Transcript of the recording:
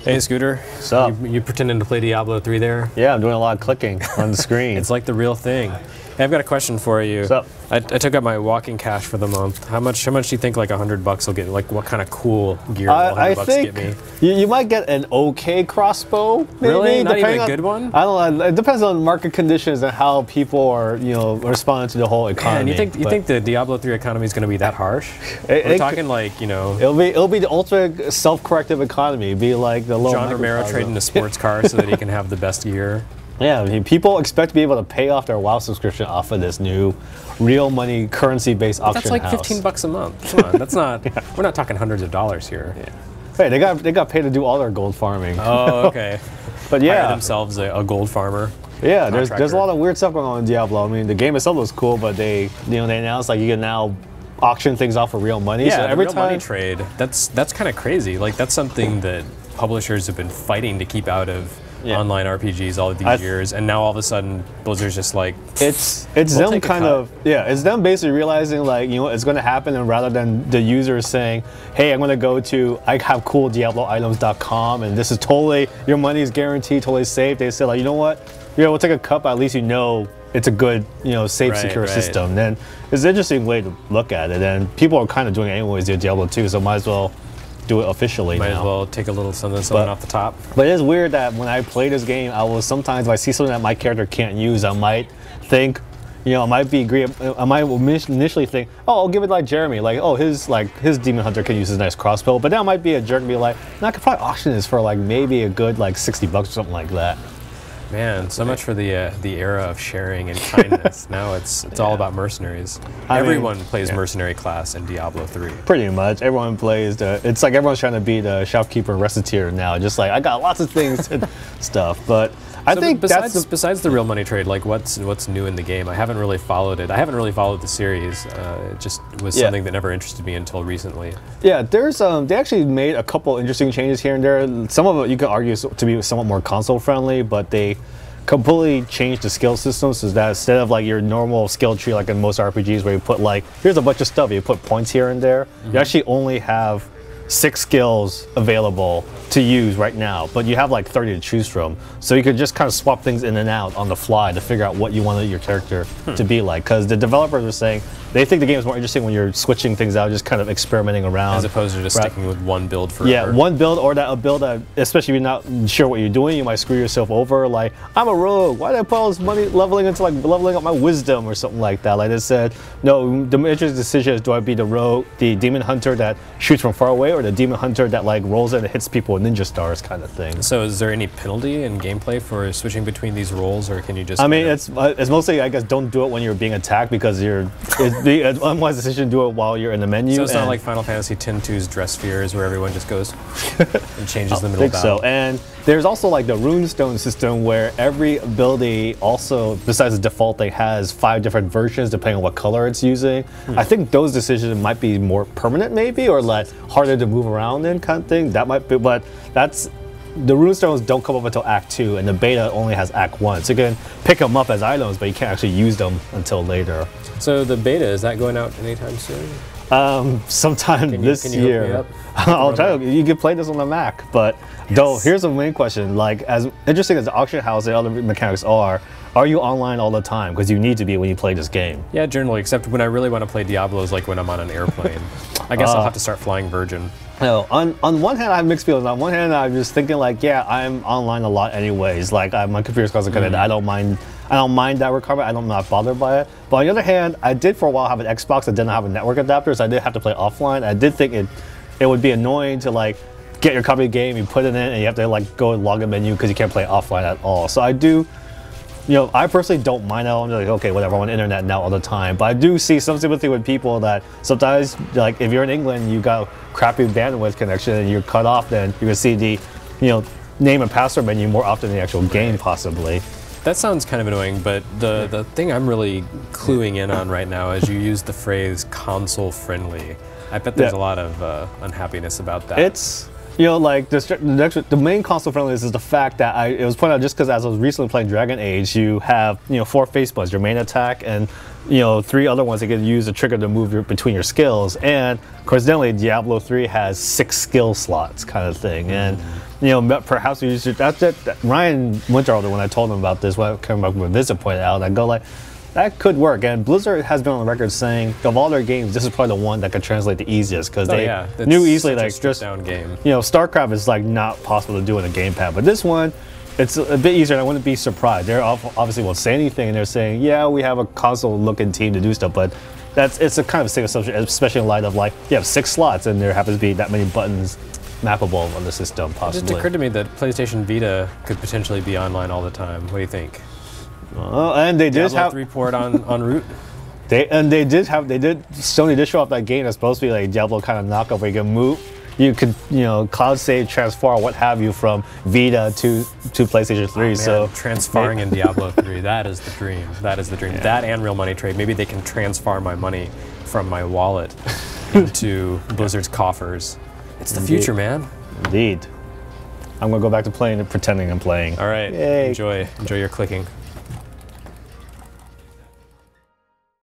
Hey, Scooter. What's up? You pretending to play Diablo 3 there? Yeah, I'm doing a lot of clicking on the screen. It's like the real thing. Hey, I've got a question for you. What's up? I took out my walking cash for the month. How much do you think like $100 will get? Like what kind of cool gear will $100 get me? You might get an okay crossbow. Maybe, really? Not even a on, good one? I don't know. It depends on market conditions and how people are, responding to the whole economy. And you think the Diablo 3 economy is going to be that harsh? We're talking like, It'll be the ultimate self-corrective economy. It'd be like the John Romero trading a sports car so that he can have the best gear. Yeah, I mean, people expect to be able to pay off their WoW subscription off of this new real money currency-based auction That's like house. $15 a month. Come on, that's not. Yeah. We're not talking hundreds of dollars here. Yeah. Hey, they got paid to do all their gold farming. Oh, okay. But yeah, hire themselves a gold farmer. Yeah, there's a lot of weird stuff going on in Diablo. I mean, the game itself was cool, but they announced like you can now auction things off for real money. Yeah, so every real money trade. That's kind of crazy. Like that's something that publishers have been fighting to keep out of. Yeah. Online RPGs all of these years, and now all of a sudden Blizzard's just like it's them kind of it's them basically realizing like it's going to happen, and rather than the users saying, hey, I'm going to go to I have cool DiabloItems.com and this is totally your money is guaranteed, totally safe. They say like, you know what, we'll take a cut, but at least it's a good safe secure system. Then it's an interesting way to look at it, and people are kind of doing it anyways in Diablo 2, so might as well do it officially. Might as well take a little something off the top. But it is weird that when I play this game, sometimes if I see something that my character can't use, I might think, I might initially think, oh, I'll give it like Jeremy, like, oh, his demon hunter can use his nice crossbow. But then I might be a jerk and be like, no, I could probably auction this for like maybe a good like $60 or something like that. Man, so much for the era of sharing and kindness. Now it's all about mercenaries. Everyone plays mercenary class in Diablo 3. Pretty much, everyone plays it's like everyone's trying to be the shopkeeper and reciteer now. Just like I got lots of things and stuff, but I think besides the real money trade, like what's new in the game? I haven't really followed it. I haven't really followed the series. It just was something that never interested me until recently. Yeah, there's they actually made a couple interesting changes here and there. Some of it you could argue to be somewhat more console friendly, but they completely changed the skill system so that instead of like your normal skill tree like in most RPGs where you put like here's a bunch of stuff, you put points here and there, you actually only have 6 skills available to use right now, but you have like 30 to choose from. So you could just kind of swap things in and out on the fly to figure out what you wanted your character to be like. Because the developers are saying they think the game is more interesting when you're switching things out, just kind of experimenting around. As opposed to just sticking with one build forever. Yeah, one build or a build that, especially if you're not sure what you're doing, you might screw yourself over. Like, I'm a rogue, why did I put all this money leveling into like leveling up my wisdom or something like that? Like they said, no, the interesting decision is do I be the rogue, the demon hunter that shoots from far away, or the demon hunter that like rolls in and hits people with ninja stars kind of thing. So is there any penalty in gameplay for switching between these roles, or can you just... I mean, it's mostly, I guess, don't do it when you're being attacked because it's the unwise decision to do it while you're in the menu. So it's not like Final Fantasy X-2's Dress Spheres where everyone just goes and changes the middle battle. So, and there's also like the runestone system where every ability also, besides the default thing, has 5 different versions depending on what color it's using. I think those decisions might be more permanent maybe, or like harder to move around in kind of thing. That might be, but the runestones don't come up until Act 2, and the beta only has Act 1. So you can pick them up as items, but you can't actually use them until later. So the beta, is that going out anytime soon? Sometime this year. I'll try to. You can play this on the Mac, but though here's the main question: like, as interesting as the auction house and other mechanics are you online all the time? Because you need to be when you play this game. Yeah, generally, except when I really want to play Diablo is like when I'm on an airplane. I guess I'll have to start flying Virgin. No, on one hand, I have mixed feelings. On one hand, I'm just thinking like, yeah, I'm online a lot anyways. Like, my computer's constantly connected. I don't mind that requirement. I'm not bothered by it. But on the other hand, I did for a while have an Xbox that didn't have a network adapter, so I did have to play offline. I did think it would be annoying to like get your copy of the game, you put it in, and you have to like go and log in menu because you can't play offline at all. So I do. I personally don't mind that. I'm just like, okay, whatever, I'm on the internet now all the time. But I do see some sympathy with people that sometimes, like, if you're in England, you got crappy bandwidth connection and you're cut off, then you can see the, name and password menu more often than the actual game, possibly. That sounds kind of annoying, but the thing I'm really cluing in on right now is you use the phrase console friendly. I bet there's a lot of unhappiness about that. It's... like the main console friendliness is the fact that it was pointed out just because as I was recently playing Dragon Age, you have 4 face buttons, your main attack and 3 other ones that could use a trigger to move between your skills. And coincidentally, Diablo 3 has 6 skill slots, kind of thing. And perhaps we use that. Ryan Winterhalter, when I told him about this, when I came back from a visit, pointed out, I go like, that could work. And Blizzard has been on the record saying of all their games, this is probably the one that could translate the easiest because they knew easily like just down game. StarCraft is like not possible to do in a gamepad, but this one. It's a bit easier, and I wouldn't be surprised. They obviously won't say anything, and they're saying, yeah, we have a console-looking team to do stuff, but it's a kind of safe assumption, especially in light of like, you have 6 slots, and there happens to be that many buttons mappable on the system, possibly. It just occurred to me that PlayStation Vita could potentially be online all the time. What do you think? And they did have 3 port on root. Sony did show off that game that's supposed to be like Diablo kind of knockoff, where you can move. You could, cloud save, transfer, what have you, from Vita to PlayStation 3. Man, so transferring in Diablo 3, that is the dream. That is the dream. Yeah. That and real money trade. Maybe they can transfer my money from my wallet into Blizzard's coffers. It's the future, man. Indeed. I'm gonna go back to pretending I'm playing. All right. Yay. Enjoy your clicking.